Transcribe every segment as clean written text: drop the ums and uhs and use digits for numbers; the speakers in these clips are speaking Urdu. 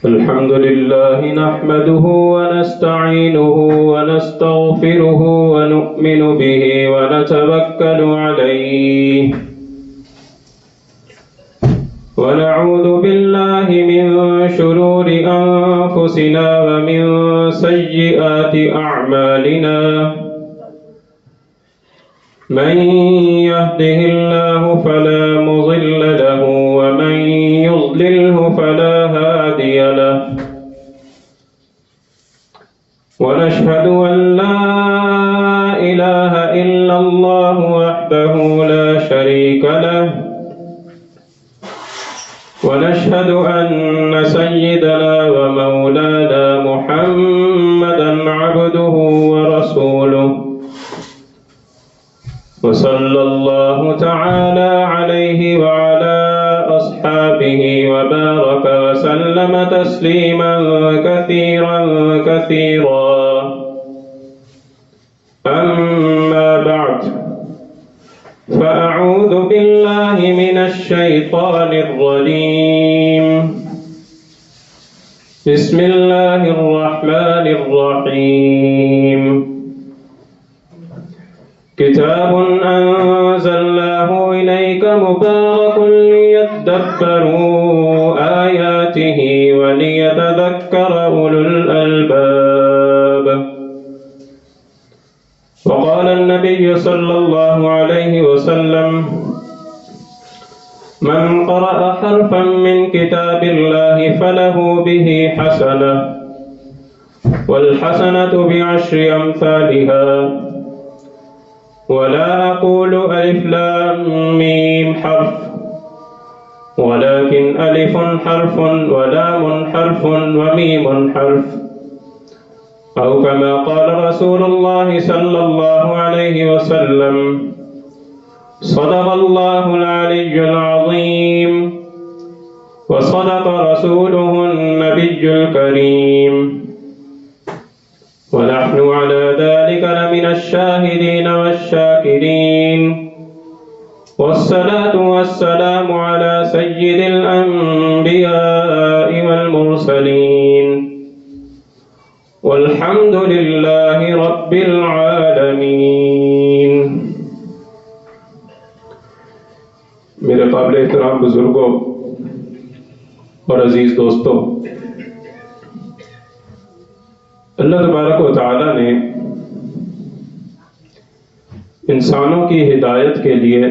الحمد لله نحمده ونستعينه ونستغفره ونؤمن به ونتوكل عليه ونعوذ بالله من شرور أنفسنا ومن سيئات أعمالنا من يهده الله فلا مضل له ومن يضلله فلا هادي له ونشهد أن لا إله إلا الله وحده لا شريك له ونشهد أن سيدنا ومولانا محمدا عبده ورسوله وصلى الله تعالى عليه وعلى أصحابه وبارك وسلم تسليما كثيرا كثيرا أما بعد فأعوذ بالله من الشيطان الرجيم بسم الله الرحمن الرحيم كتاب أنزلناه إليك مبارك ليدبروا آياته وليتذكر أولو الألباب وقال النبي صلى الله عليه وسلم من قرأ حرفا من كتاب الله فله به حسنة والحسنة بعشر أمثالها ولا أقول ألف لام ميم حرف ولكن ألف حرف ولام حرف وميم حرف أو كما قال رسول الله صلى الله عليه وسلم صدق الله العلي العظيم وصدق رسوله النبي الكريم ونحن على ذلك لمن الشاهدين والشاكرين والصلاة والسلام على سيد الأنبياء والمرسلين والحمد لله رب العالمين. میرے قابل احترام بزرگوں اور عزیز دوستوں، اللہ تبارک و تعالی نے انسانوں کی ہدایت کے لیے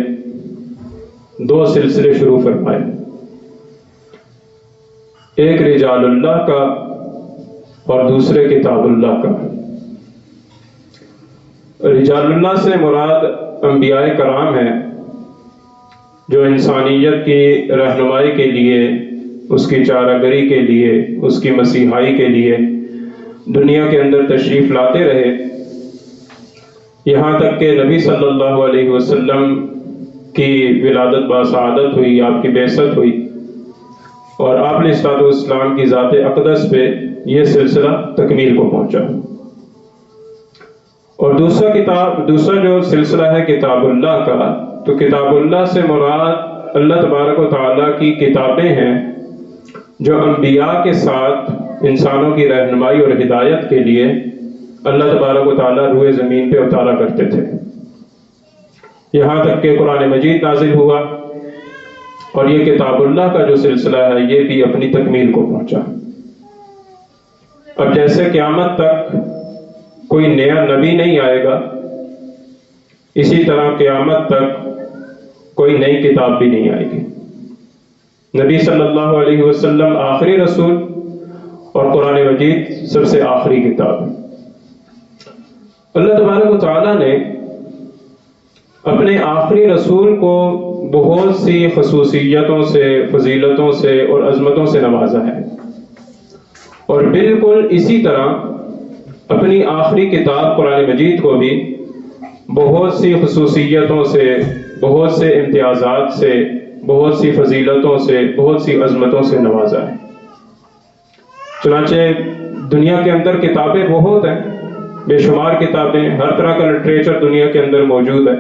دو سلسلے شروع فرمائے، ایک رجال اللہ کا اور دوسرے کتاب اللہ کا۔ رجال اللہ سے مراد انبیاء کرام ہیں جو انسانیت کی رہنمائی کے لیے، اس کی چارہ گری کے لیے، اس کی مسیحائی کے لیے دنیا کے اندر تشریف لاتے رہے، یہاں تک کہ نبی صلی اللہ علیہ وسلم کی ولادت باسعادت ہوئی، آپ کی بعثت ہوئی، اور آپ علیہ الصلوۃ والسلام کی ذات اقدس پہ یہ سلسلہ تکمیل کو پہنچا۔ اور دوسرا جو سلسلہ ہے کتاب اللہ کا، تو کتاب اللہ سے مراد اللہ تبارک و تعالیٰ کی کتابیں ہیں جو انبیاء کے ساتھ انسانوں کی رہنمائی اور ہدایت کے لیے اللہ تبارک و تعالیٰ روئے زمین پہ اتارا کرتے تھے، یہاں تک کہ قرآن مجید نازل ہوا، اور یہ کتاب اللہ کا جو سلسلہ ہے یہ بھی اپنی تکمیل کو پہنچا۔ اب جیسے قیامت تک کوئی نیا نبی نہیں آئے گا، اسی طرح قیامت تک کوئی نئی کتاب بھی نہیں آئے گی۔ نبی صلی اللہ علیہ وسلم آخری رسول اور قرآن مجید سب سے آخری کتاب۔ اللہ تبارک و تعالیٰ نے اپنے آخری رسول کو بہت سی خصوصیتوں سے، فضیلتوں سے اور عظمتوں سے نوازا ہے، اور بالکل اسی طرح اپنی آخری کتاب قرآن مجید کو بھی بہت سی خصوصیتوں سے، بہت سے امتیازات سے، بہت سی فضیلتوں سے، بہت سی عظمتوں سے نوازا ہے۔ چنانچہ دنیا کے اندر کتابیں بہت ہیں، بے شمار کتابیں، ہر طرح کا لٹریچر دنیا کے اندر موجود ہے،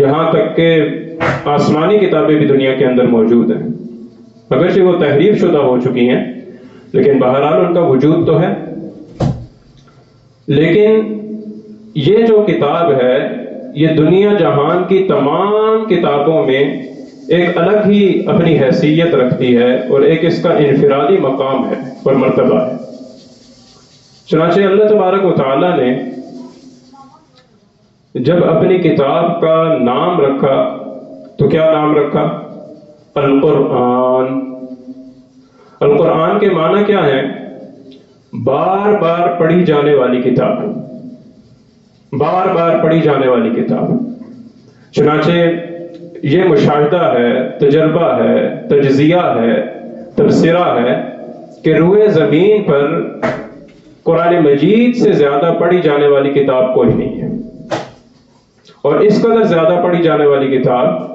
یہاں تک کہ آسمانی کتابیں بھی دنیا کے اندر موجود ہیں، اگرچہ وہ تحریف شدہ ہو چکی ہیں، لیکن بہرحال ان کا وجود تو ہے. لیکن یہ جو کتاب ہے یہ دنیا جہان کی تمام کتابوں میں ایک الگ ہی اپنی حیثیت رکھتی ہے اور ایک اس کا انفرادی مقام ہے اور مرتبہ ہے. چنانچہ اللہ تبارک و تعالیٰ نے جب اپنی کتاب کا نام رکھا تو کیا نام رکھا؟ القرآن. القرآن کے معنی کیا ہے؟ بار بار پڑھی جانے والی کتاب. بار بار پڑھی جانے والی کتاب. چنانچہ یہ مشاہدہ ہے، تجربہ ہے، تجزیہ ہے، تبصرہ ہے کہ روئے زمین پر قرآن مجید سے زیادہ پڑھی جانے والی کتاب کوئی نہیں ہے. اور اس قدر زیادہ پڑھی جانے والی کتاب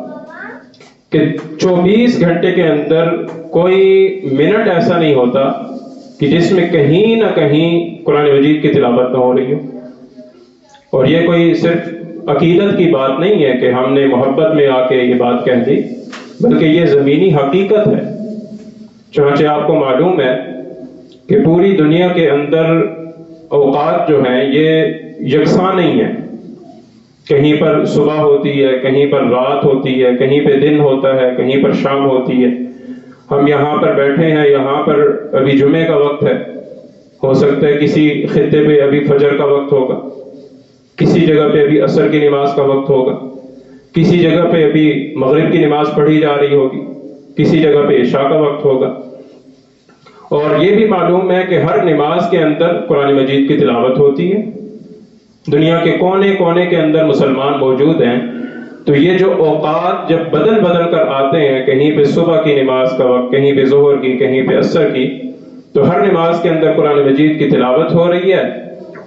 کہ 24 گھنٹے کے اندر کوئی منٹ ایسا نہیں ہوتا کہ جس میں کہیں نہ کہیں قرآن مجید کی تلاوت نہ ہو رہی ہو. اور یہ کوئی صرف عقیدت کی بات نہیں ہے کہ ہم نے محبت میں آ کے یہ بات کہہ دی، بلکہ یہ زمینی حقیقت ہے. چنانچہ آپ کو معلوم ہے کہ پوری دنیا کے اندر اوقات جو ہیں یہ یکساں نہیں ہیں. کہیں پر صبح ہوتی ہے، کہیں پر رات ہوتی ہے، کہیں پہ دن ہوتا ہے، کہیں پر شام ہوتی ہے. ہم یہاں پر بیٹھے ہیں، یہاں پر ابھی جمعے کا وقت ہے، ہو سکتا ہے کسی خطے پہ ابھی فجر کا وقت ہوگا، کسی جگہ پہ ابھی عصر کی نماز کا وقت ہوگا، کسی جگہ پہ ابھی مغرب کی نماز پڑھی جا رہی ہوگی، کسی جگہ پہ عشاء کا وقت ہوگا. اور یہ بھی معلوم ہے کہ ہر نماز کے اندر قرآن مجید کی تلاوت ہوتی ہے. دنیا کے کونے کونے کے اندر مسلمان موجود ہیں، تو یہ جو اوقات جب بدل بدل کر آتے ہیں، کہیں پہ صبح کی نماز کا وقت، کہیں پہ ظہر کی، کہیں پہ عصر کی، تو ہر نماز کے اندر قرآن مجید کی تلاوت ہو رہی ہے.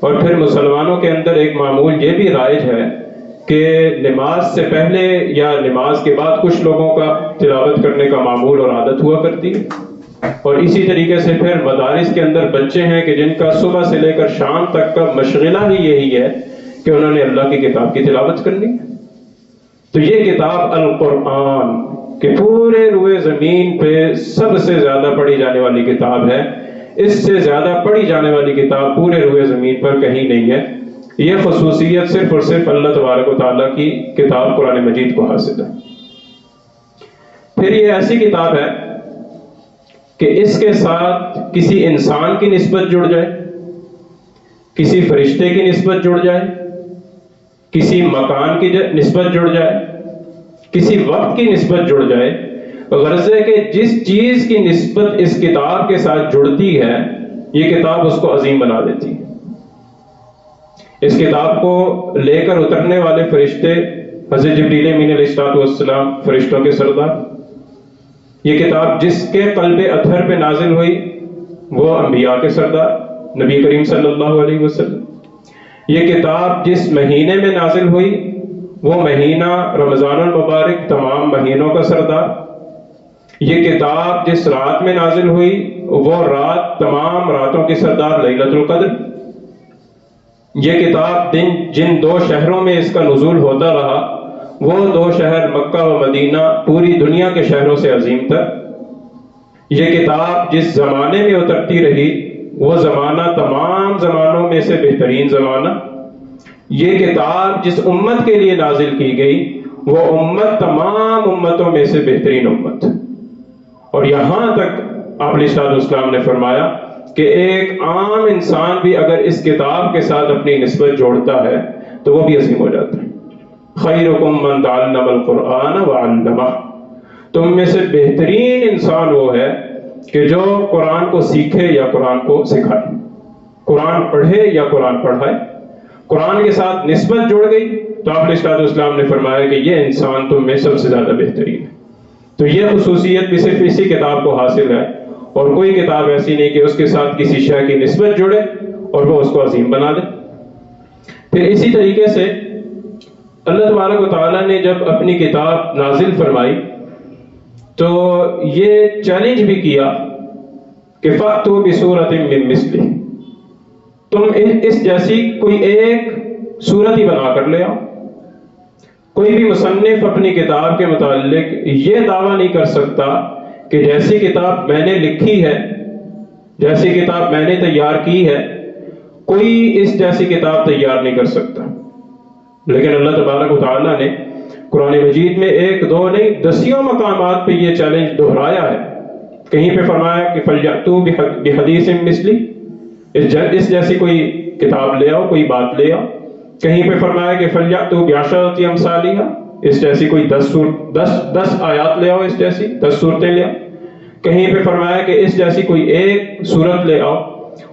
اور پھر مسلمانوں کے اندر ایک معمول یہ بھی رائج ہے کہ نماز سے پہلے یا نماز کے بعد کچھ لوگوں کا تلاوت کرنے کا معمول اور عادت ہوا کرتی ہے. اور اسی طریقے سے پھر مدارس کے اندر بچے ہیں کہ جن کا صبح سے لے کر شام تک کا مشغلہ ہی یہی ہے کہ انہوں نے اللہ کی کتاب کی تلاوت کرنی ہے. تو یہ کتاب القرآن کہ پورے روئے زمین پہ سب سے زیادہ پڑھی جانے والی کتاب ہے. اس سے زیادہ پڑھی جانے والی کتاب پورے روئے زمین پر کہیں نہیں ہے. یہ خصوصیت صرف اور صرف اللہ تبارک و تعالیٰ کی کتاب قرآن مجید کو حاصل ہے. پھر یہ ایسی کتاب ہے کہ اس کے ساتھ کسی انسان کی نسبت جڑ جائے، کسی فرشتے کی نسبت جڑ جائے، کسی مکان کی نسبت جڑ جائے، کسی وقت کی نسبت جڑ جائے، غرض ہے کہ جس چیز کی نسبت اس کتاب کے ساتھ جڑتی ہے یہ کتاب اس کو عظیم بنا دیتی ہے. اس کتاب کو لے کر اترنے والے فرشتے حضرت جبریل امین علیہ السلام، فرشتوں کے سردار. یہ کتاب جس کے قلب اطہر پہ نازل ہوئی وہ انبیاء کے سردار نبی کریم صلی اللہ علیہ وسلم. یہ کتاب جس مہینے میں نازل ہوئی وہ مہینہ رمضان المبارک تمام مہینوں کا سردار. یہ کتاب جس رات میں نازل ہوئی وہ رات تمام راتوں کی سردار لیلۃ القدر. یہ کتاب جن 2 شہروں میں اس کا نزول ہوتا رہا وہ 2 شہر مکہ و مدینہ پوری دنیا کے شہروں سے عظیم تر. یہ کتاب جس زمانے میں اترتی رہی وہ زمانہ تمام زمانوں میں سے بہترین زمانہ. یہ کتاب جس امت کے لیے نازل کی گئی وہ امت تمام امتوں میں سے بہترین امت. اور یہاں تک آپ علیہ السلام نے فرمایا کہ ایک عام انسان بھی اگر اس کتاب کے ساتھ اپنی نسبت جوڑتا ہے تو وہ بھی عظیم ہو جاتا ہے. خیرکم من تعلم القرآن وعلمہ. تم میں سے بہترین انسان وہ ہے کہ جو قرآن کو سیکھے یا قرآن کو سکھائے، قرآن پڑھے یا قرآن پڑھائے. قرآن کے ساتھ نسبت جڑ گئی تو آپ علیہ السلام نے فرمایا کہ یہ انسان تم میں سب سے زیادہ بہترین ہے. تو یہ خصوصیت بھی صرف اسی کتاب کو حاصل ہے اور کوئی کتاب ایسی نہیں کہ اس کے ساتھ کسی شے کی نسبت جڑے اور وہ اس کو عظیم بنا دے. پھر اسی طریقے سے اللہ تبارک و تعالیٰ نے جب اپنی کتاب نازل فرمائی تو یہ چیلنج بھی کیا کہ فَأْتُوا بِسُورَةٍ مِّن مِّثْلِهِ. تم اس جیسی کوئی ایک صورت ہی بنا کر لے آؤ. کوئی بھی مصنف اپنی کتاب کے متعلق یہ دعویٰ نہیں کر سکتا کہ جیسی کتاب میں نے لکھی ہے جیسی کتاب میں نے تیار کی ہے کوئی اس جیسی کتاب تیار نہیں کر سکتا. لیکن اللہ تبارک و تعالیٰ نے قرآن مجید میں ایک دو نہیں دسیوں مقامات پہ یہ چیلنج دہرایا ہے. کہیں پہ فرمایا کہ فَلْيَأْتُوا بِحَدِيثٍ مِثْلِهِ، اس جیسی کوئی کتاب لے آؤ، کوئی بات لے آؤ. کہیں پہ فرمایا کہ فَلْيَأْتُوا بِعَشَرَةِ أَمْثَالِهَا، اس جیسی کوئی 10 آیات لے آؤ، اس جیسی 10 صورتیں لے آؤ. کہیں پہ فرمایا کہ اس جیسی کوئی ایک صورت لے آؤ.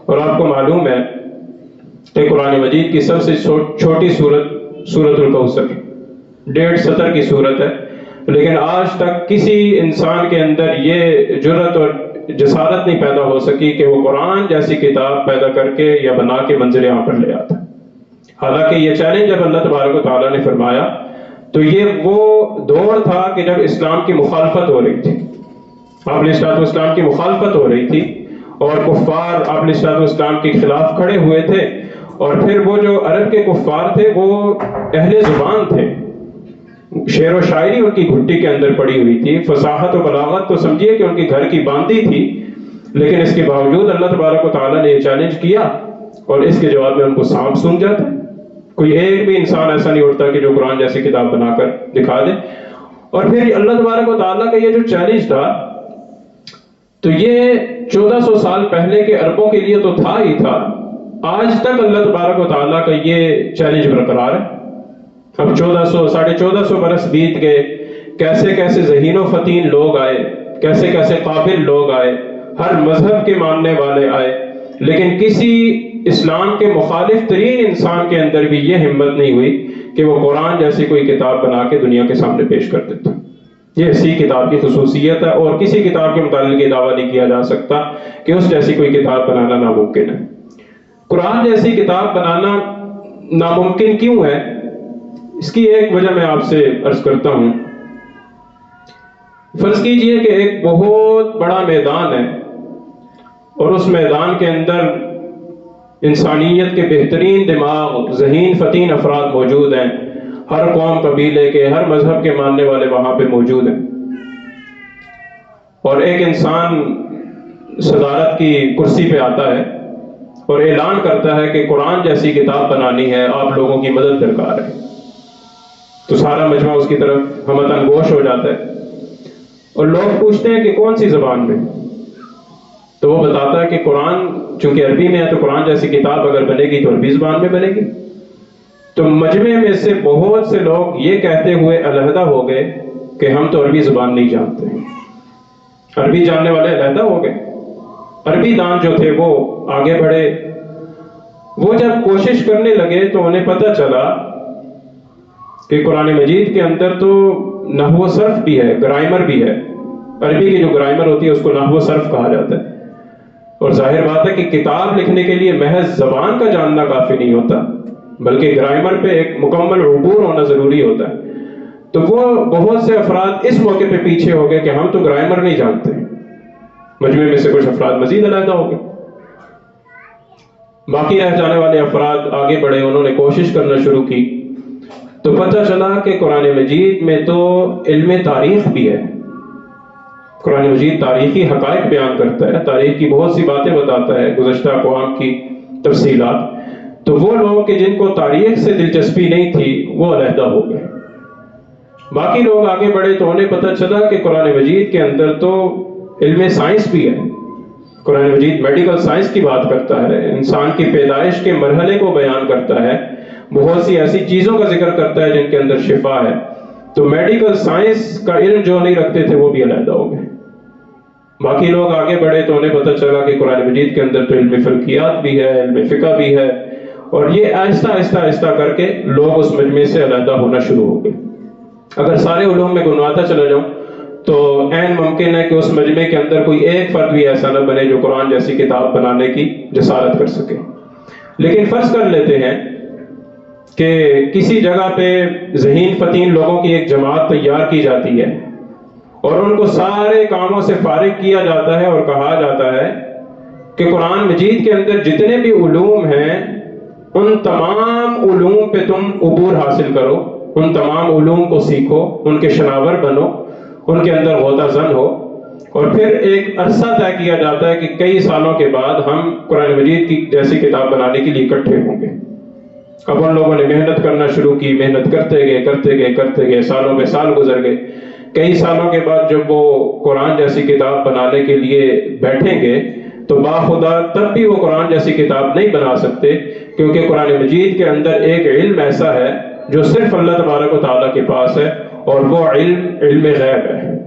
اور آپ کو معلوم ہے کہ قرآن مجید کی سب سے چھوٹی صورت سورۃ الکوثر 1.5 سطر کی صورت ہے، لیکن آج تک کسی انسان کے اندر یہ جرت اور جسارت نہیں پیدا ہو سکی کہ وہ قرآن جیسی کتاب پیدا کر کے یا بنا کے منظر عام پر لے آتا. حالانکہ یہ چیلنج جب اللہ تبارک و تعالیٰ نے فرمایا تو یہ وہ دور تھا کہ جب اسلام کی مخالفت ہو رہی تھی، آپ علیہ الصلوۃ والسلام کی مخالفت ہو رہی تھی، اور کفار آپ علیہ الصلوۃ والسلام کے خلاف کھڑے ہوئے تھے. اور پھر وہ جو عرب کے کفار تھے وہ اہل زبان تھے، شعر و شاعری ان کی گھٹی کے اندر پڑی ہوئی تھی، فصاحت و بلاغت تو سمجھیے کہ ان کی گھر کی باندھی تھی. لیکن اس کے باوجود اللہ تبارک و تعالیٰ نے یہ چیلنج کیا اور اس کے جواب میں ان کو سانپ سونگ جاتا ہے. کوئی ایک بھی انسان ایسا نہیں اٹھتا کہ جو قرآن جیسی کتاب بنا کر دکھا دے. اور پھر اللہ تبارک و تعالیٰ کا یہ جو چیلنج تھا تو یہ 1400 سال پہلے کے عربوں کے لیے تو تھا ہی تھا، آج تک اللہ تبارک و تعالیٰ کا یہ چیلنج برقرار ہے. اب 1400 برس بیت گئے، کیسے کیسے ذہین و فتین لوگ آئے، کیسے کیسے قابل لوگ آئے، ہر مذہب کے ماننے والے آئے، لیکن کسی اسلام کے مخالف ترین انسان کے اندر بھی یہ ہمت نہیں ہوئی کہ وہ قرآن جیسی کوئی کتاب بنا کے دنیا کے سامنے پیش کر دیتا. یہ اسی کتاب کی خصوصیت ہے، اور کسی کتاب کے متعلق یہ دعویٰ نہیں کیا جا سکتا کہ اس جیسی کوئی کتاب بنانا ناممکن ہے. قرآن جیسی کتاب بنانا ناممکن کیوں ہے؟ اس کی ایک وجہ میں آپ سے عرض کرتا ہوں. فرض کیجئے کہ ایک بہت بڑا میدان ہے اور اس میدان کے اندر انسانیت کے بہترین دماغ، ذہین فتین افراد موجود ہیں، ہر قوم قبیلے کے، ہر مذہب کے ماننے والے وہاں پہ موجود ہیں. اور ایک انسان صدارت کی کرسی پہ آتا ہے اور اعلان کرتا ہے کہ قرآن جیسی کتاب بنانی ہے، آپ لوگوں کی مدد درکار ہے. تو سارا مجمع اس کی طرف ہمتاً گوش ہو جاتا ہے اور لوگ پوچھتے ہیں کہ کون سی زبان میں؟ تو وہ بتاتا ہے کہ قرآن چونکہ عربی میں ہے تو قرآن جیسی کتاب اگر بنے گی تو عربی زبان میں بنے گی. تو مجمع میں سے بہت سے لوگ یہ کہتے ہوئے علیحدہ ہو گئے کہ ہم تو عربی زبان نہیں جانتے. عربی جاننے والے علیحدہ ہو گئے. عربی دان جو تھے وہ آگے بڑھے. وہ جب کوشش کرنے لگے تو انہیں پتہ چلا کہ قرآن مجید کے اندر تو نحو و صرف بھی ہے، گرامر بھی ہے. عربی کی جو گرامر ہوتی ہے اس کو نحو و صرف کہا جاتا ہے. اور ظاہر بات ہے کہ کتاب لکھنے کے لیے محض زبان کا جاننا کافی نہیں ہوتا، بلکہ گرامر پہ ایک مکمل عبور ہونا ضروری ہوتا ہے. تو وہ بہت سے افراد اس موقع پہ پیچھے ہو گئے کہ ہم تو گرامر نہیں جانتے. مجمع میں سے کچھ افراد مزید علیحدہ ہو گئے. باقی رہ جانے والے افراد آگے بڑھے، انہوں نے کوشش کرنا شروع کی. تو پتہ چلا کہ قرآن مجید میں تو علم تاریخ بھی ہے. قرآن مجید تاریخی حقائق بیان کرتا ہے، تاریخ کی بہت سی باتیں بتاتا ہے، گزشتہ اقوام کی تفصیلات. تو وہ لوگ کہ جن کو تاریخ سے دلچسپی نہیں تھی وہ علیحدہ ہو گئے. باقی لوگ آگے بڑھے تو انہیں پتہ چلا کہ قرآن مجید کے اندر تو علم سائنس بھی ہے. قرآن مجید میڈیکل سائنس کی بات کرتا ہے، انسان کی پیدائش کے مرحلے کو بیان کرتا ہے، بہت سی ایسی چیزوں کا ذکر کرتا ہے جن کے اندر شفا ہے. تو میڈیکل سائنس کا علم جو نہیں رکھتے تھے وہ بھی علیحدہ ہو گئے. باقی لوگ آگے بڑھے تو انہیں پتہ چلا کہ قرآن مجید کے اندر تو علم فلکیات بھی ہے، علم فقہ بھی ہے. اور یہ آہستہ آہستہ آہستہ کر کے لوگ اس مجمع سے علیحدہ ہونا شروع ہو گئے. اگر سارے علوم میں گنواتا چلا جاؤں تو عین ممکن ہے کہ اس مجمع کے اندر کوئی ایک فرد بھی ایسا نہ بنے جو قرآن جیسی کتاب بنانے کی جسارت کر سکے. لیکن فرض کر لیتے ہیں کہ کسی جگہ پہ ذہین فتین لوگوں کی ایک جماعت تیار کی جاتی ہے اور ان کو سارے کاموں سے فارغ کیا جاتا ہے اور کہا جاتا ہے کہ قرآن مجید کے اندر جتنے بھی علوم ہیں ان تمام علوم پہ تم عبور حاصل کرو، ان تمام علوم کو سیکھو، ان کے شناور بنو، ان کے اندر غوطہ زن ہو. اور پھر ایک عرصہ طے کیا جاتا ہے کہ کئی سالوں کے بعد ہم قرآن مجید کی جیسی کتاب بنانے کے لیے اکٹھے ہوں گے۔ اب ان لوگوں نے محنت کرنا شروع کی، محنت کرتے گئے، سالوں میں سال گزر گئے۔ کئی سالوں کے بعد جب وہ قرآن جیسی کتاب بنانے کے لیے بیٹھیں گے تو باخدا تب بھی وہ قرآن جیسی کتاب نہیں بنا سکتے، کیونکہ قرآن مجید کے اندر ایک علم ایسا ہے جو صرف اللہ تبارک و تعالیٰ کے پاس ہے، اور وہ علم غیب ہے۔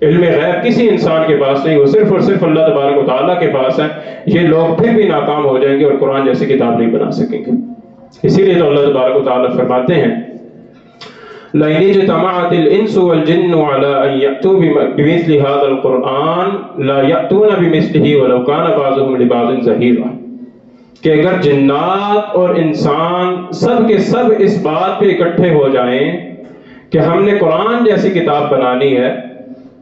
علم غیب کسی انسان کے پاس نہیں، وہ صرف اور صرف اللہ تبارک و تعالیٰ کے پاس ہے۔ یہ لوگ پھر بھی ناکام ہو جائیں گے اور قرآن جیسی کتاب نہیں بنا سکیں گے۔ اسی لیے تو اللہ تبارک و تعالیٰ فرماتے ہیں لَئِنِ اجْتَمَعَتِ الْإِنسُ وَالْجِنُّ عَلَىٰ أَن يَأْتُوا بِمِثْلِ هَٰذَا الْقُرْآنِ لَا يَأْتُونَ بِمِثْلِهِ وَلَوْ كَانَ بَعْضُهُمْ لِبَعْضٍ ظَهِيرًا، کہ اگر جنات اور انسان سب کے سب اس بات پہ اکٹھے ہو جائیں کہ ہم نے قرآن جیسی کتاب بنانی ہے،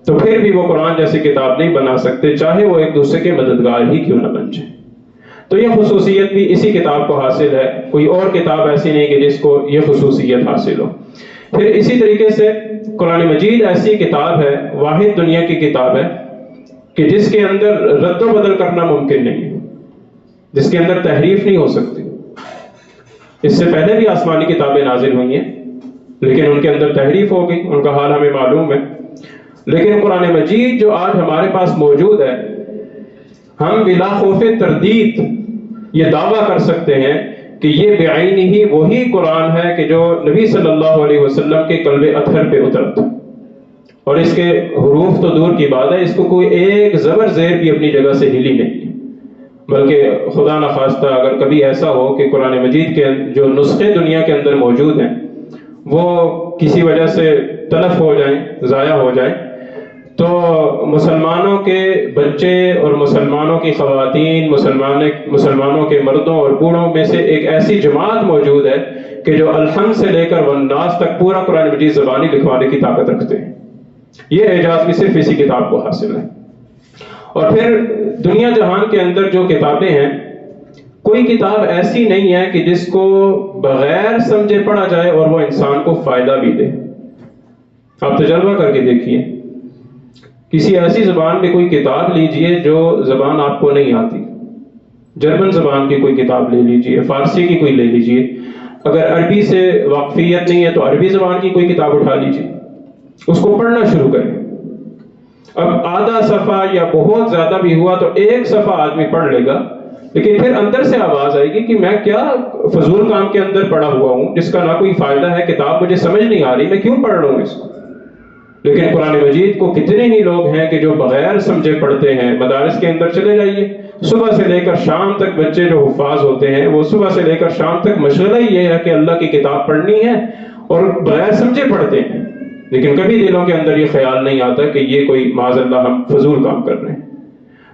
تو پھر بھی وہ قرآن جیسی کتاب نہیں بنا سکتے، چاہے وہ ایک دوسرے کے مددگار ہی کیوں نہ بن جائیں۔ تو یہ خصوصیت بھی اسی کتاب کو حاصل ہے، کوئی اور کتاب ایسی نہیں کہ جس کو یہ خصوصیت حاصل ہو۔ پھر اسی طریقے سے قرآن مجید ایسی کتاب ہے، واحد دنیا کی کتاب ہے کہ جس کے اندر رد و بدل کرنا ممکن نہیں ہے، جس کے اندر تحریف نہیں ہو سکتی۔ اس سے پہلے بھی آسمانی کتابیں نازل ہوئی ہیں لیکن ان کے اندر تحریف ہو گئی، ان کا حال ہمیں معلوم ہے۔ لیکن قرآن مجید جو آج ہمارے پاس موجود ہے، ہم بلا خوف تردید یہ دعویٰ کر سکتے ہیں کہ یہ بعین ہی وہی قرآن ہے کہ جو نبی صلی اللہ علیہ وسلم کے قلب اطہر پہ اترا تھا، اور اس کے حروف تو دور کی بات ہے، اس کو کوئی ایک زبر زیر بھی اپنی جگہ سے ہلی نہیں، بلکہ خدا نخواستہ اگر کبھی ایسا ہو کہ قرآن مجید کے جو نسخے دنیا کے اندر موجود ہیں وہ کسی وجہ سے تلف ہو جائیں، ضائع ہو جائیں، تو مسلمانوں کے بچے اور مسلمانوں کی خواتین، مسلمانوں کے مردوں اور بوڑھوں میں سے ایک ایسی جماعت موجود ہے کہ جو الحمد سے لے کر والناس تک پورا قرآن مجید زبانی لکھوانے کی طاقت رکھتے ہیں۔ یہ اعجاز بھی صرف اسی کتاب کو حاصل ہے۔ اور پھر دنیا جہان کے اندر جو کتابیں ہیں، کوئی کتاب ایسی نہیں ہے کہ جس کو بغیر سمجھے پڑھا جائے اور وہ انسان کو فائدہ بھی دے۔ آپ تجربہ کر کے دیکھیے، کسی ایسی زبان میں کوئی کتاب لیجئے جو زبان آپ کو نہیں آتی، جرمن زبان کی کوئی کتاب لے لیجئے، فارسی کی کوئی لے لیجئے، اگر عربی سے واقفیت نہیں ہے تو عربی زبان کی کوئی کتاب اٹھا لیجئے، اس کو پڑھنا شروع کریں۔ اب آدھا صفحہ یا بہت زیادہ بھی ہوا تو ایک صفحہ آدمی پڑھ لے گا، لیکن پھر اندر سے آواز آئے گی کہ میں کیا فضول کام کے اندر پڑا ہوا ہوں جس کا نہ کوئی فائدہ ہے، کتاب مجھے سمجھ نہیں آ رہی، میں کیوں پڑھ رہا ہوں اس کو۔ لیکن قرآن مجید کو کتنے ہی لوگ ہیں کہ جو بغیر سمجھے پڑھتے ہیں۔ مدارس کے اندر چلے جائیے، صبح سے لے کر شام تک بچے جو حفاظ ہوتے ہیں وہ صبح سے لے کر شام تک مشغلہ ہی یہ ہے کہ اللہ کی کتاب پڑھنی ہے، اور بغیر سمجھے پڑھتے ہیں، لیکن کبھی دلوں کے اندر یہ خیال نہیں آتا کہ یہ کوئی معاذ اللہ ہم فضول کام کر رہے ہیں۔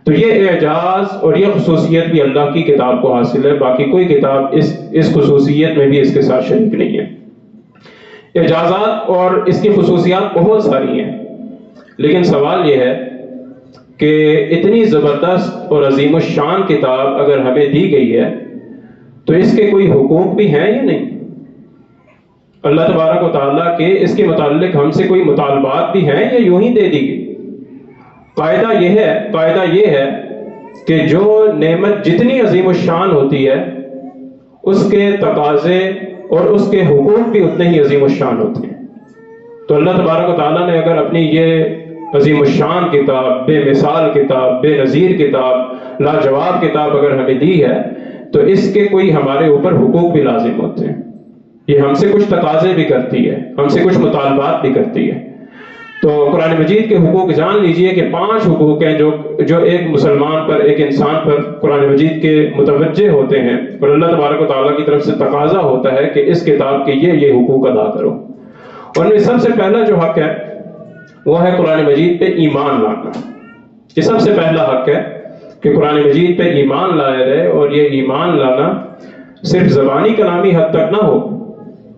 تو یہ اعجاز اور یہ خصوصیت بھی اللہ کی کتاب کو حاصل ہے، باقی کوئی کتاب اس خصوصیت میں بھی اس کے ساتھ شریک نہیں ہے۔ اعجازات اور اس کی خصوصیات بہت ساری ہیں، لیکن سوال یہ ہے کہ اتنی زبردست اور عظیم الشان کتاب اگر ہمیں دی گئی ہے تو اس کے کوئی حقوق بھی ہیں یا نہیں؟ اللہ تبارک و تعالیٰ کے اس کے متعلق ہم سے کوئی مطالبات بھی ہیں یا یوں ہی دے دی گئی؟ قاعدہ یہ ہے کہ جو نعمت جتنی عظیم الشان ہوتی ہے اس کے تقاضے اور اس کے حقوق بھی اتنے ہی عظیم الشان ہوتے ہیں۔ تو اللہ تبارک و تعالیٰ نے اگر اپنی یہ عظیم الشان کتاب، بے مثال کتاب، بے نظیر کتاب، لاجواب کتاب اگر ہمیں دی ہے تو اس کے کوئی ہمارے اوپر حقوق بھی لازم ہوتے ہیں۔ یہ ہم سے کچھ تقاضے بھی کرتی ہے، ہم سے کچھ مطالبات بھی کرتی ہے۔ تو قرآن مجید کے حقوق جان لیجئے کہ 5 حقوق ہیں جو ایک مسلمان پر، ایک انسان پر قرآن مجید کے متوجہ ہوتے ہیں، اور اللہ تبارک و تعالیٰ کی طرف سے تقاضا ہوتا ہے کہ اس کتاب کے یہ حقوق ادا کرو۔ اور ان میں سب سے پہلا جو حق ہے وہ ہے قرآن مجید پہ ایمان لانا۔ یہ سب سے پہلا حق ہے کہ قرآن مجید پہ ایمان لایا جائے، اور یہ ایمان لانا صرف زبانی کلامی حد تک نہ ہو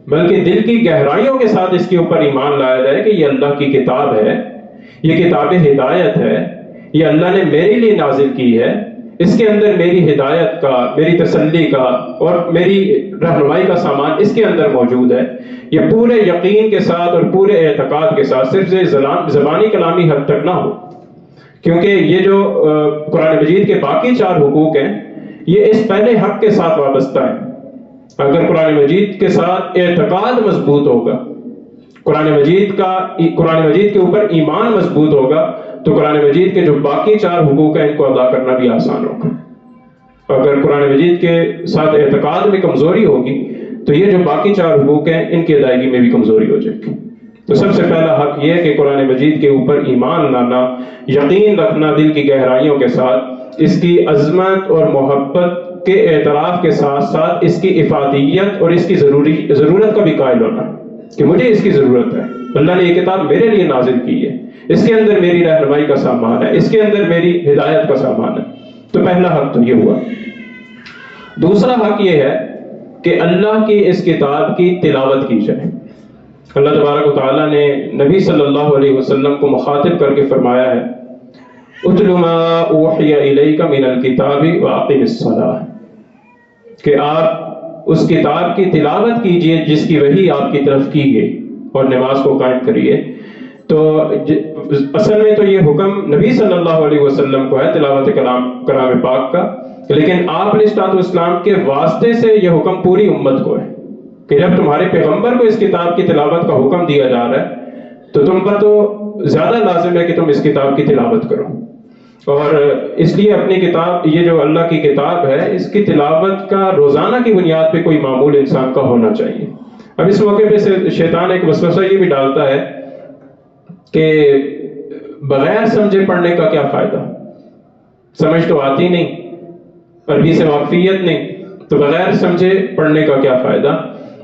بلکہ دل کی گہرائیوں کے ساتھ اس کے اوپر ایمان لایا جائے کہ یہ اللہ کی کتاب ہے، یہ کتاب ہدایت ہے، یہ اللہ نے میرے لیے نازل کی ہے، اس کے اندر میری ہدایت کا، میری تسلی کا اور میری رہنمائی کا سامان اس کے اندر موجود ہے۔ یہ پورے یقین کے ساتھ اور پورے اعتقاد کے ساتھ، صرف زبانی کلامی حد تک نہ ہو کیونکہ یہ جو قرآن مجید کے باقی 4 حقوق ہیں یہ اس پہلے حق کے ساتھ وابستہ ہے۔ اگر قرآن مجید کے ساتھ اعتقاد مضبوط ہوگا، قرآن مجید کے اوپر ایمان مضبوط ہوگا، تو قرآن مجید کے جو باقی 4 حقوق ہیں ان کو ادا کرنا بھی آسان ہوگا۔ اگر قرآن مجید کے ساتھ اعتقاد میں کمزوری ہوگی تو یہ جو باقی 4 حقوق ہیں ان کی ادائیگی میں بھی کمزوری ہو جائے گی۔ تو سب سے پہلا حق یہ ہے کہ قرآن مجید کے اوپر ایمان لانا، یقین رکھنا دل کی گہرائیوں کے ساتھ، اس کی عظمت اور محبت کے اعتراف کے ساتھ ساتھ اس کی افادیت اور اس کی ضرورت کا بھی قائل ہونا کہ مجھے اس کی ضرورت ہے، اللہ نے یہ کتاب میرے لیے نازل کی ہے، اس کے اندر میری رہنمائی کا سامان ہے، اس کے اندر میری ہدایت کا سامان ہے۔ تو پہلا حق تو یہ ہوا۔ دوسرا حق یہ ہے کہ اللہ کی اس کتاب کی تلاوت کی جائے۔ اللہ تبارک و تعالیٰ نے نبی صلی اللہ علیہ وسلم کو مخاطب کر کے فرمایا ہے اتل ما اوحی الیک من الکتاب واقم الصلاۃ، کہ آپ اس کتاب کی تلاوت کیجئے جس کی وحی آپ کی طرف کی گئی اور نماز کو قائم کریے۔ تو اصل میں تو یہ حکم نبی صلی اللہ علیہ وسلم کو ہے تلاوت کلام پاک کا، لیکن آپ علیہ السلام کے واسطے سے یہ حکم پوری امت کو ہے کہ جب تمہارے پیغمبر کو اس کتاب کی تلاوت کا حکم دیا جا رہا ہے تو تم پر تو زیادہ لازم ہے کہ تم اس کتاب کی تلاوت کرو، اور اس لیے اپنی کتاب، یہ جو اللہ کی کتاب ہے، اس کی تلاوت کا روزانہ کی بنیاد پہ کوئی معمول انسان کا ہونا چاہیے۔ اب اس موقع پہ شیطان ایک وسوسہ یہ بھی ڈالتا ہے کہ بغیر سمجھے پڑھنے کا کیا فائدہ، سمجھ تو آتی نہیں، عربی سے واقفیت نہیں، تو بغیر سمجھے پڑھنے کا کیا فائدہ۔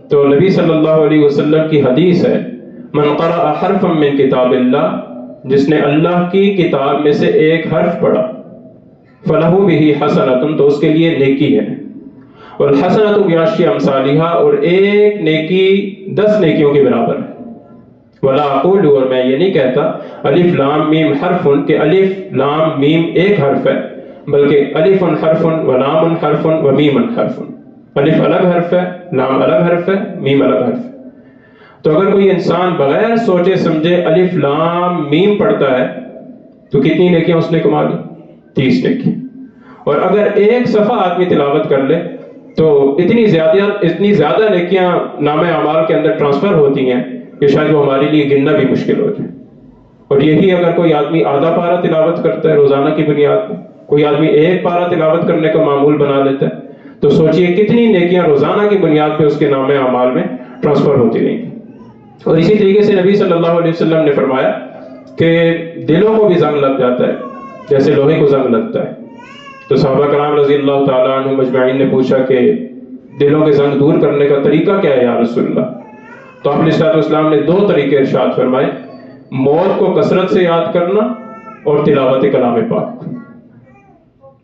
تو نبی صلی اللہ علیہ وسلم کی حدیث ہے من قرأ حرفا من کتاب اللہ، جس نے اللہ کی کتاب میں سے ایک حرف پڑھا، فلہ بہ حسنۃ، تو اس کے لیے نیکی ہے، والحسنۃ بعشر امثالھا، اور ایک نیکی 10 نیکیوں کے برابر ہے۔ ولا اقول، اور میں یہ نہیں کہتا الف لام میم حرف، کہ الف لام میم ایک حرف ہے، بلکہ الف حرف ولام حرف ومیم حرف، الف الگ حرف ہے، لام الگ حرف ہے، میم الگ حرف ہے۔ تو اگر کوئی انسان بغیر سوچے سمجھے الف لام میم پڑھتا ہے تو کتنی نیکیاں اس نے کما لی؟ 30 نیکی۔ اور اگر ایک صفحہ آدمی تلاوت کر لے تو اتنی زیادہ نیکیاں نام اعمال کے اندر ٹرانسفر ہوتی ہیں کہ شاید وہ ہمارے لیے گننا بھی مشکل ہو جائے۔ اور یہی اگر کوئی آدمی آدھا پارہ تلاوت کرتا ہے روزانہ کی بنیاد پہ، کوئی آدمی 1 پارہ تلاوت کرنے کا معمول بنا لیتا ہے، تو سوچئے کتنی نیکیاں روزانہ کی بنیاد پہ اس کے نام اعمال میں ٹرانسفر ہوتی رہیں گی۔ اور اسی طریقے سے نبی صلی اللہ علیہ وسلم نے فرمایا کہ دلوں کو بھی زنگ لگ جاتا ہے جیسے لوہے کو زنگ لگتا ہے۔ تو صحابہ کرام رضی اللہ تعالیٰ عنہم اجمعین نے پوچھا کہ دلوں کے زنگ دور کرنے کا طریقہ کیا ہے یا رسول اللہ؟ تو آپ علیہ السلام نے 2 طریقے ارشاد فرمائے، موت کو کثرت سے یاد کرنا اور تلاوت کلام پاک۔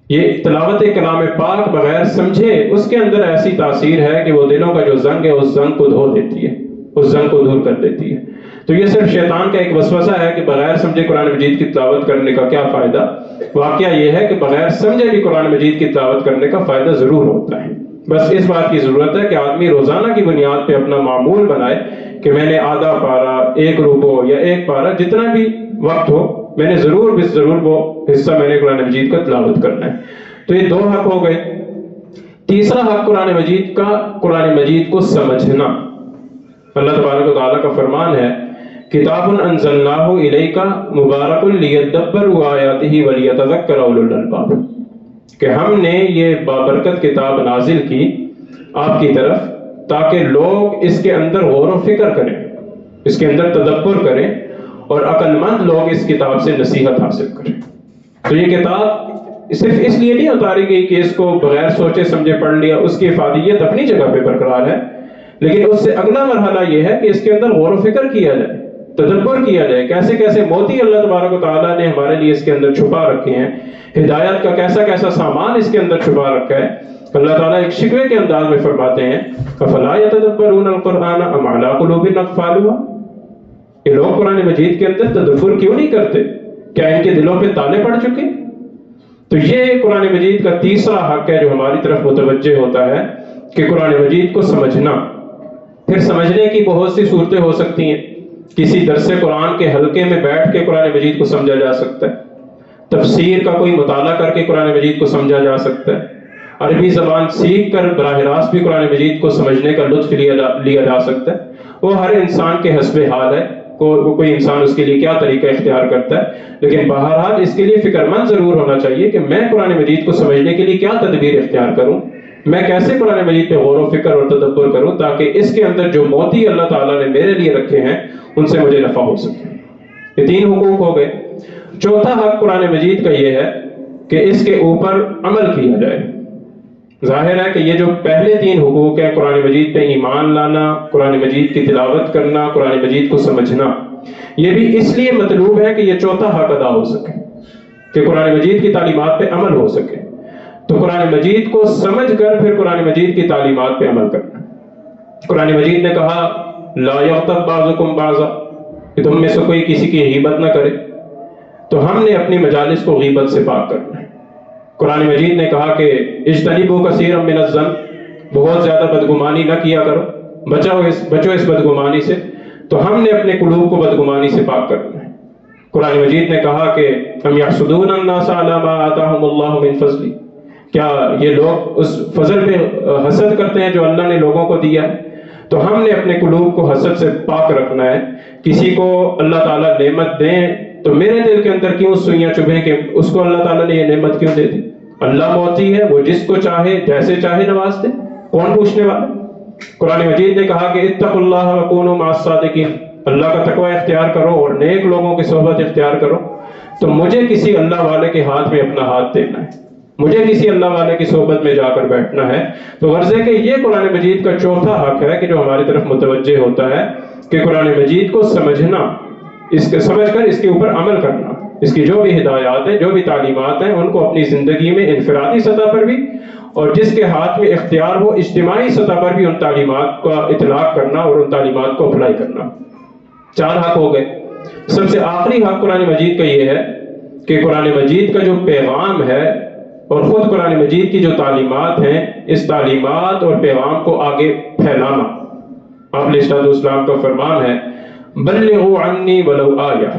یہ تلاوت کلام پاک بغیر سمجھے اس کے اندر ایسی تاثیر ہے کہ وہ دلوں کا جو زنگ ہے اس زنگ کو دھو دیتی ہے، اس زنگ کو دور کر دیتی ہے۔ تو یہ صرف شیطان کا ایک وسوسہ ہے کہ بغیر سمجھے قرآن مجید کی تلاوت کرنے کا کیا فائدہ۔ واقعہ یہ ہے کہ بغیر سمجھے بھی قرآن مجید کی تلاوت کرنے کا فائدہ ضرور ہوتا ہے، بس اس بات کی ضرورت ہے کہ آدمی روزانہ کی بنیاد پہ اپنا معمول بنائے کہ میں نے آدھا پارہ، 1 رکوع یا 1 پارہ، جتنا بھی وقت ہو، میں نے ضرور وہ حصہ میں نے قرآن مجید کا تلاوت کرنا ہے۔ تو یہ 2 حق ہو گئے۔ تیسرا حق قرآن مجید کو سمجھنا۔ اللہ تبارک و تعالیٰ کا فرمان ہے کتاب انزلناہ الیک مبارک لیدبروا آیاتہ ولیتذکر اولو الالباب، کہ ہم نے یہ بابرکت کتاب نازل کی آپ کی طرف تاکہ لوگ اس کے اندر غور و فکر کریں، اس کے اندر تدبر کریں، اور عقل مند لوگ اس کتاب سے نصیحت حاصل کریں۔ تو یہ کتاب صرف اس لیے نہیں اتاری گئی کہ اس کو بغیر سوچے سمجھے پڑھ لیا، اس کی افادیت اپنی جگہ پہ برقرار ہے، لیکن اس سے اگلا مرحلہ یہ ہے کہ اس کے اندر غور و فکر کیا جائے، تدبر کیا جائے، کیسے کیسے موتی اللہ تبارک و تعالیٰ نے ہمارے لیے اس کے اندر چھپا رکھے ہیں، ہدایت کا کیسا کیسا سامان اس کے اندر چھپا رکھا ہے۔ اللہ تعالیٰ ایک شکوے کے انداز میں فرماتے ہیں افلا یتدبرون القرآن ام علی قلوب اقفالها، یہ لوگ قرآن مجید کے اندر تدبر کیوں نہیں کرتے؟ کیا ان کے دلوں پہ تالے پڑ چکے؟ تو یہ قرآن مجید کا تیسرا حق ہے جو ہماری طرف متوجہ ہوتا ہے کہ قرآن مجید کو سمجھنا۔ پھر سمجھنے کی بہت سی صورتیں ہو سکتی ہیں، کسی درس قرآن کے حلقے میں بیٹھ کے قرآن مجید کو سمجھا جا سکتا ہے، تفسیر کا کوئی مطالعہ کر کے قرآن مجید کو سمجھا جا سکتا ہے، عربی زبان سیکھ کر براہ راست بھی قرآن مجید کو سمجھنے کا لطف لیا جا سکتا ہے۔ وہ ہر انسان کے حسب حال ہے، کوئی انسان اس کے لیے کیا طریقہ اختیار کرتا ہے، لیکن بہرحال اس کے لیے فکر مند ضرور ہونا چاہیے کہ میں قرآن مجید کو سمجھنے کے لیے کیا تدبیر اختیار کروں، میں کیسے قرآن مجید پہ غور و فکر اور تدبر کروں تاکہ اس کے اندر جو موتی اللہ تعالیٰ نے میرے لیے رکھے ہیں ان سے مجھے نفع ہو سکے۔ یہ 3 حقوق ہو گئے۔ چوتھا حق قرآن مجید کا یہ ہے کہ اس کے اوپر عمل کیا جائے۔ ظاہر ہے کہ یہ جو پہلے 3 حقوق ہیں، قرآن مجید پہ ایمان لانا، قرآن مجید کی تلاوت کرنا، قرآن مجید کو سمجھنا، یہ بھی اس لیے مطلوب ہے کہ یہ چوتھا حق ادا ہو سکے، کہ قرآن مجید کی تعلیمات پہ عمل ہو سکے۔ تو قرآن مجید کو سمجھ کر پھر قرآن مجید کی تعلیمات پہ عمل کرنا۔ قرآن مجید نے کہا لا یغتب بعضکم بعضا، کہ تم میں سے کوئی کسی کی غیبت نہ کرے، تو ہم نے اپنی مجالس کو غیبت سے پاک کرنا ہے۔ قرآن مجید نے کہا کہ اجتنبوا کثیرا من الظن، بہت زیادہ بدگمانی نہ کیا کرو، بچو اس بدگمانی سے، تو ہم نے اپنے قلوب کو بدگمانی سے پاک کرنا ہے۔ قرآن مجید نے کہا کہ ام یحسدون الناس علی ما آتاہم اللہ من فضل، کیا یہ لوگ اس فضل پہ حسد کرتے ہیں جو اللہ نے لوگوں کو دیا ہے؟ تو ہم نے اپنے قلوب کو حسد سے پاک رکھنا ہے۔ کسی کو اللہ تعالیٰ نعمت دیں تو میرے دل کے اندر کیوں سوئیاں چبھیں کہ اس کو اللہ تعالیٰ نے یہ نعمت کیوں دے دی؟ اللہ موتی ہے، وہ جس کو چاہے جیسے چاہے نواز دے، کون پوچھنے والا؟ قرآن مجید نے کہا کہ اتقوا اللہ وکونوا مع الصادقین، اللہ کا تقوی اختیار کرو اور نیک لوگوں کی صحبت اختیار کرو۔ تو مجھے کسی اللہ والے کے ہاتھ میں اپنا ہاتھ دینا ہے، مجھے کسی اللہ والے کی صحبت میں جا کر بیٹھنا ہے۔ تو غرض ہے کہ یہ قرآن مجید کا چوتھا حق ہے کہ جو ہماری طرف متوجہ ہوتا ہے کہ قرآن مجید کو سمجھنا، اس کے سمجھ کر اس کے اوپر عمل کرنا، اس کی جو بھی ہدایات ہیں، جو بھی تعلیمات ہیں، ان کو اپنی زندگی میں انفرادی سطح پر بھی اور جس کے ہاتھ میں اختیار ہو اجتماعی سطح پر بھی ان تعلیمات کا اطلاق کرنا اور ان تعلیمات کو اپلائی کرنا۔ 4 حق ہو گئے۔ سب سے آخری حق قرآن مجید کا یہ ہے کہ قرآن مجید کا جو پیغام ہے اور خود قرآن مجید کی جو تعلیمات ہیں، اس تعلیمات اور پیغام کو آگے پھیلانا۔ آپ علیہ السلام کا فرمان ہے بلغوا عنی ولو آیہ،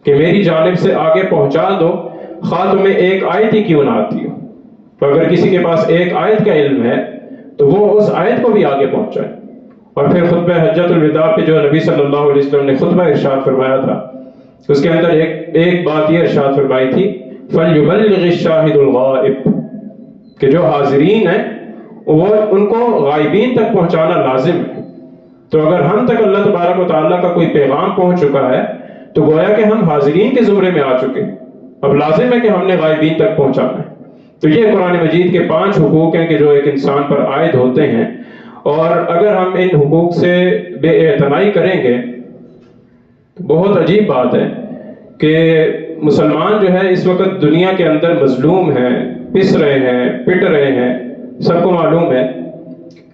کہ میری جانب سے آگے پہنچا دو، خواہ تمہیں ایک آیت ہی کیوں نہ آتی ہو۔ تو اگر کسی کے پاس ایک آیت کا علم ہے تو وہ اس آیت کو بھی آگے پہنچائے۔ اور پھر خطبہ حجۃ الوداع پہ جو نبی صلی اللہ علیہ وسلم نے خطبہ ارشاد فرمایا تھا، اس کے اندر ایک بات یہ ارشاد فرمائی تھی فَلْيُبَلِّغِ الشَّاهِدُ الْغَائِبُ، کہ جو حاضرین ہیں وہ ان کو غائبین تک پہنچانا لازم ہے۔ تو اگر ہم تک اللہ تبارک و تعالیٰ کا کوئی پیغام پہنچ چکا ہے تو گویا کہ ہم حاضرین کے زمرے میں آ چکے، اب لازم ہے کہ ہم نے غائبین تک پہنچانا ہے۔ تو یہ قرآن مجید کے 5 حقوق ہیں کہ جو ایک انسان پر عائد ہوتے ہیں، اور اگر ہم ان حقوق سے بے اعتنائی کریں گے تو بہت عجیب بات ہے کہ مسلمان جو ہے اس وقت دنیا کے اندر مظلوم ہیں، پس رہے ہیں، پٹ رہے ہیں، سب کو معلوم ہے،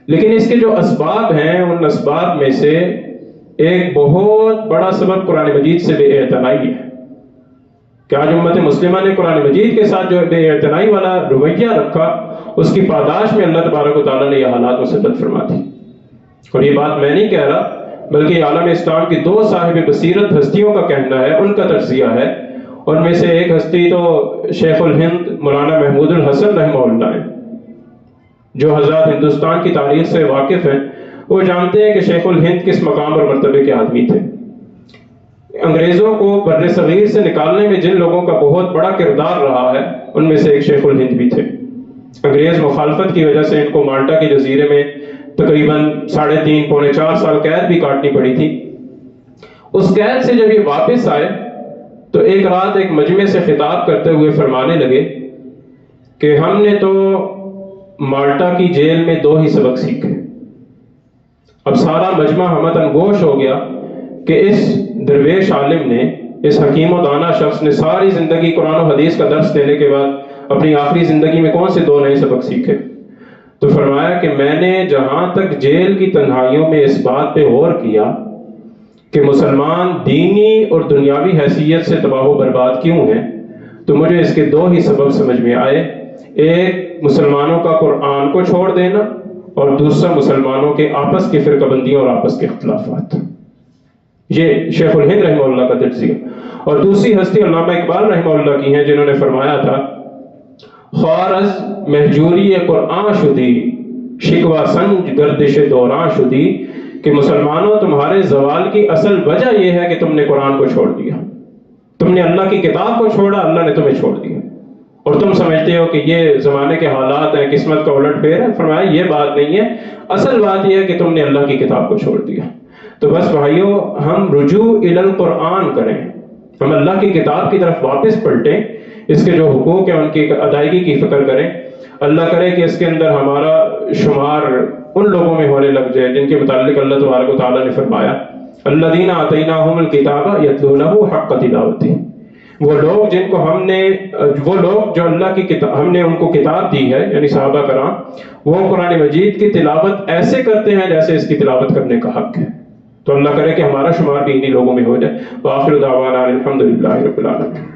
لیکن اس کے جو اسباب ہیں ان اسباب میں سے ایک بہت بڑا سبب قرآن مجید سے بے اعتنائی ہے کہ آج امت مسلمہ نے قرآن مجید کے ساتھ جو بے اعتنائی والا رویہ رکھا، اس کی پاداش میں اللہ تبارک و تعالیٰ نے یہ حالات مسلط فرما دی۔ اور یہ بات میں نہیں کہہ رہا بلکہ عالم اسلام کی 2 صاحب بصیرت ہستیوں کا کہنا ہے، ان کا تجزیہ ہے۔ ان میں سے ایک ہستی تو شیخ الہند مولانا محمود الحسن رحمہ اللہ ہیں، جو حضرات ہندوستان کی تاریخ سے واقف ہیں، وہ جانتے ہیں کہ شیخ الہند کس مقام اور مرتبے کے آدمی تھے۔ انگریزوں کو بر صغیر سے نکالنے میں جن لوگوں کا بہت بڑا کردار رہا ہے ان میں سے ایک شیخ الہند بھی تھے۔ انگریز مخالفت کی وجہ سے ان کو مالٹا کے جزیرے میں تقریباً 3.5 پونے 4 سال قید بھی کاٹنی پڑی تھی۔ اس قید سے جب یہ واپس آئے تو ایک رات ایک مجمع سے خطاب کرتے ہوئے فرمانے لگے کہ ہم نے تو مالٹا کی جیل میں 2 ہی سبق سیکھے۔ اب سارا مجمع ہمت گوش ہو گیا کہ اس درویش عالم نے، اس حکیم و دانا شخص نے ساری زندگی قرآن و حدیث کا درس دینے کے بعد اپنی آخری زندگی میں کون سے 2 نئے سبق سیکھے؟ تو فرمایا کہ میں نے جہاں تک جیل کی تنہائیوں میں اس بات پہ غور کیا کہ مسلمان دینی اور دنیاوی حیثیت سے تباہ و برباد کیوں ہیں، تو مجھے اس کے 2 ہی سبب سمجھ میں آئے۔ ایک مسلمانوں کا قرآن کو چھوڑ دینا، اور دوسرا مسلمانوں کے آپس کی فرقہ بندیوں اور آپس کے اختلافات۔ یہ شیخ الہند رحمہ اللہ کا تجزیہ۔ اور دوسری ہستی علامہ اقبال رحمہ اللہ کی ہیں جنہوں نے فرمایا تھا خوارز مہجوری قرآن شدی شکوہ سنج گردش دوران شدی، کہ مسلمانوں تمہارے زوال کی اصل وجہ یہ ہے کہ تم نے قرآن کو چھوڑ دیا، تم نے اللہ کی کتاب کو چھوڑا، اللہ نے تمہیں چھوڑ دیا، اور تم سمجھتے ہو کہ یہ زمانے کے حالات ہیں، قسمت کا الٹ پھیر ہے۔ فرمایا یہ بات نہیں ہے، اصل بات یہ ہے کہ تم نے اللہ کی کتاب کو چھوڑ دیا۔ تو بس بھائیو، ہم رجوع الی القرآن کریں، ہم اللہ کی کتاب کی طرف واپس پلٹیں، اس کے جو حقوق ہیں ان کی ادائیگی کی فکر کریں۔ اللہ کرے کہ اس کے اندر ہمارا شمار ان لوگوں میں ہونے لگ جائے جن کے متعلق اللہ تبارک و تعالیٰ نے فرمایا الذین آتیناہم الکتاب یتلونہ حق تلاوتہ، وہ لوگ جن کو وہ لوگ جو اللہ کی کتاب ہم نے ان کو کتاب دی ہے، یعنی صحابہ کرام، وہ قرآن مجید کی تلاوت ایسے کرتے ہیں جیسے اس کی تلاوت کرنے کا حق ہے۔ تو اللہ کرے کہ ہمارا شمار بھی انہی لوگوں میں ہو جائے۔ وآخر دعوانا الحمدللہ رب العالمین۔